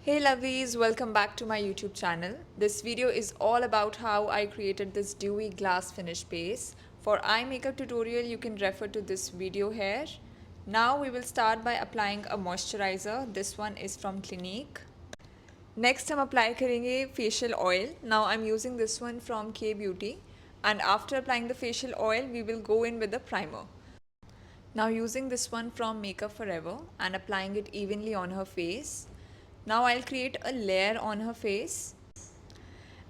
Hey lovelies, welcome back to my YouTube channel. This video is all about how I created this dewy glass finish base. For eye makeup tutorial, you can refer to this video here. Now we will start by applying a moisturizer. This one is from Clinique. Next हम apply करेंगे facial oil. Now I'm using this one from K Beauty. And after applying the facial oil, we will go in with the primer. Now using this one from Makeup Forever and applying it evenly on her face. Now I'll create a layer on her face.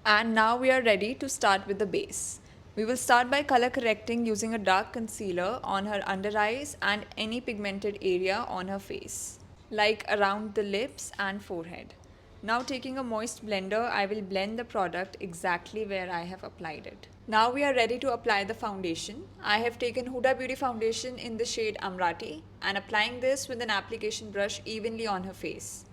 And now we are ready to start with the base. We will start by color correcting using a dark concealer on her under eyes and any pigmented area on her face, like around the lips and forehead. Now taking a moist blender, I will blend the product exactly where I have applied it. Now we are ready to apply the foundation. I have taken Huda Beauty foundation in the shade Amrati and applying this with an application brush evenly on her face.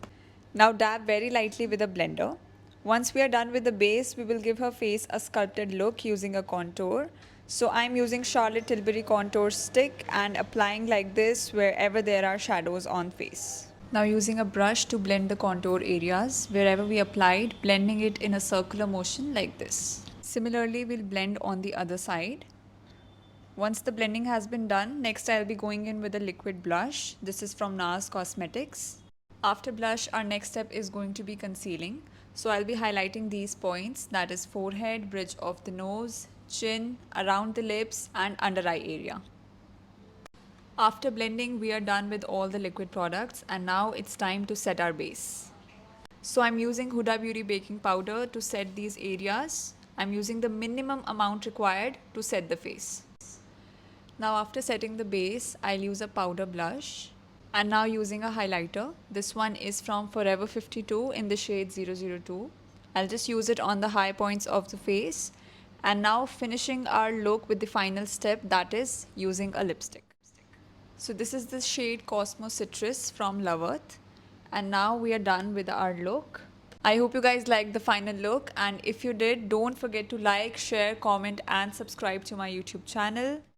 Now dab very lightly with a blender. Once we are done with the base, we will give her face a sculpted look using a contour. So I'm using Charlotte Tilbury contour stick and applying like this wherever there are shadows on face. Now using a brush to blend the contour areas wherever we applied, blending it in a circular motion like this. Similarly, we'll blend on the other side. Once the blending has been done, next I'll be going in with a liquid blush. This is from NARS Cosmetics. After blush, our next step is going to be concealing. So I'll be highlighting these points, that is forehead, bridge of the nose, chin, around the lips and under eye area. After blending, we are done with all the liquid products and now it's time to set our base. So I'm using Huda Beauty baking powder to set these areas. I'm using the minimum amount required to set the face. Now after setting the base, I'll use a powder blush. And now using a highlighter. This one is from Forever 52 in the shade 002. I'll just use it on the high points of the face. And now finishing our look with the final step, that is using a lipstick. So this is the shade Cosmo Citrus from Love Earth. And now we are done with our look. I hope you guys liked the final look, and if you did, don't forget to like, share, comment and subscribe to my YouTube channel.